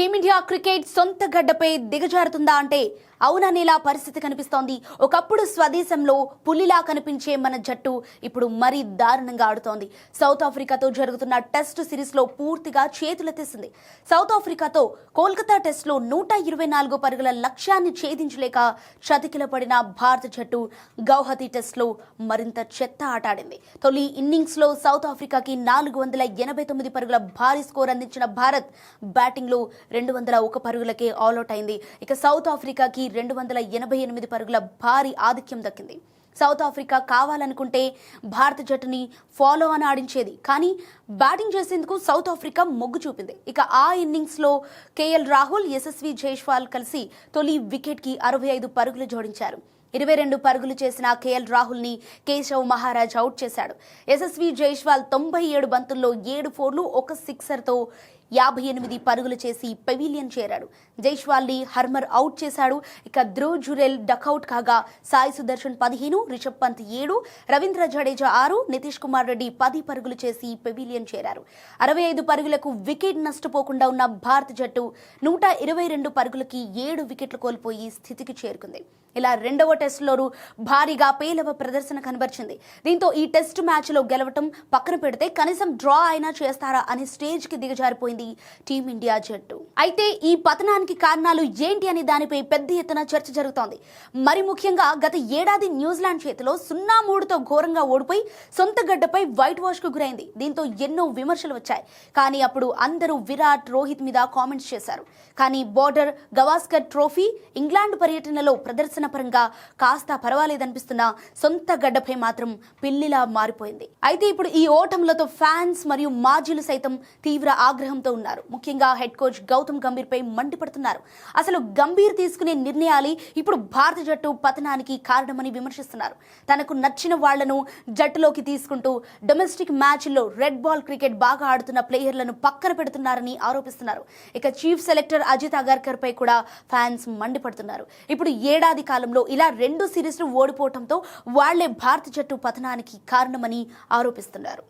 Team India cricket సొంత గడ్డపై దిగజారుతుందా అంటే అవుననేలా పరిస్థితి కనిపిస్తోంది. ఒకప్పుడు స్వదేశంలో పులిలా కనిపించే మన జట్టు ఇప్పుడు మరీ దారుణంగా ఆడుతోంది. సౌత్ ఆఫ్రికాతో జరుగుతున్న టెస్ట్ సిరీస్లో పూర్తిగా చేతులెత్తేసింది. సౌత్ ఆఫ్రికాతో కోల్కతా టెస్ట్లో 124 పరుగుల లక్ష్యాన్ని ఛేదించలేక చతికిలపడిన భారత జట్టు గౌహతి టెస్ట్లో మరింత చెత్త ఆటాడింది. తొలి ఇన్నింగ్స్లో సౌత్ ఆఫ్రికాకి 489 పరుగుల భారీ స్కోర్ అందించిన భారత్ బ్యాటింగ్లో 201 పరుగులకే ఆల్అౌట్ అయింది. ఇక సౌత్ ఆఫ్రికాకి 288 పరుగుల భారీ ఆధిక్యం దక్కింది. సౌత్ ఆఫ్రికా కావాలనుకుంటే భారత జట్టుని ఫాలో అని ఆడించేది, కానీ బ్యాటింగ్ చేసేందుకు సౌత్ ఆఫ్రికా మొగ్గు చూపింది. ఇక ఆ ఇన్నింగ్స్లో కేఎల్ రాహుల్, యశస్వి జైస్వాల్ కలిసి తొలి వికెట్కి 65 పరుగులు జోడించారు. 22 పరుగులు చేసిన కేఎల్ రాహుల్ని కేశవ్ మహారాజ్ అవుట్ చేశాడు. యశస్వి జైస్వాల్ 97 బంతుల్లో 7 ఫోర్లు, 1 సిక్సర్తో 58 పరుగులు చేసి పెవిలియన్ చేరాడు. జైస్వాల్ని హర్మర్ అవుట్ చేశాడు. ఇక ధ్రువ్ జురెల్ డకౌట్ కాగా సాయి సుదర్శన్ 15, రిషబ్ పంత్ 7, రవీంద్ర జడేజా 6, నితీష్ కుమార్ రెడ్డి 10 పరుగులు చేసి పెవిలియన్ చేరారు. 65 పరుగులకు వికెట్ నష్టపోకుండా ఉన్న భారత జట్టు 122 పరుగులకి 7 వికెట్లు కోల్పోయి స్థితికి చేరుకుంది. ఇలా రెండవ టెస్టులోనూ భారీగా పేలవ ప్రదర్శన కనబరిచింది. దీంతో ఈ టెస్ట్ మ్యాచ్లో గెలవటం పక్కన పెడితే కనీసం డ్రా అయినా చేస్తారా అనే స్టేజ్కి దిగజారిపోయింది టీమిండియా జట్టు. అయితే ఈ పతనానికి కారణాలు ఏంటి అనే దానిపై పెద్ద ఎత్తున చర్చ జరుగుతోంది. మరి ముఖ్యంగా గత ఏడాది న్యూజిలాండ్ చేతిలో 0-3తో ఘోరంగా ఓడిపోయి సొంత గడ్డపై వైట్ వాష్ కు గురైంది. దీంతో ఎన్నో విమర్శలు వచ్చాయి. కానీ అప్పుడు అందరూ విరాట్, రోహిత్ మీద కామెంట్స్ చేశారు. కానీ బోర్డర్ గవాస్కర్ ట్రోఫీ, ఇంగ్లాండ్ పర్యటనలో ప్రదర్శన పరంగా కాస్త పర్వాలేదనిపిస్తున్న సొంత గడ్డపై మాత్రం పిల్లిలా మారిపోయింది. అయితే ఇప్పుడు ఈ ఓటములతో ఫ్యాన్స్ మరియు మాజీలు సైతం తీవ్ర ఆగ్రహంతో ఉన్నారు. ముఖ్యంగా హెడ్ కోచ్ గౌతమ్ గంభీర్ పై మండిపడుతున్నారు. అసలు గంభీర్ తీసుకునే నిర్ణయాలు ఇప్పుడు భారత జట్టు పతనానికి కారణమని విమర్శిస్తున్నారు. తనకు నచ్చిన వాళ్లను జట్టులోకి తీసుకుంటూ డొమెస్టిక్ మ్యాచ్ల్లో రెడ్ బాల్ క్రికెట్ బాగా ఆడుతున్న ప్లేయర్లను పక్కన పెడుతున్నారని ఆరోపిస్తున్నారు. ఇక చీఫ్ సెలెక్టర్ అజిత్ అగర్కర్ పై కూడా ఫ్యాన్స్ మండిపడుతున్నారు. ఇప్పుడు ఏడాది కాలంలో ఇలా 2 సిరీస్లు ఓడిపోవడంతో వాళ్లే భారత జట్టు పతనానికి కారణమని ఆరోపిస్తున్నారు.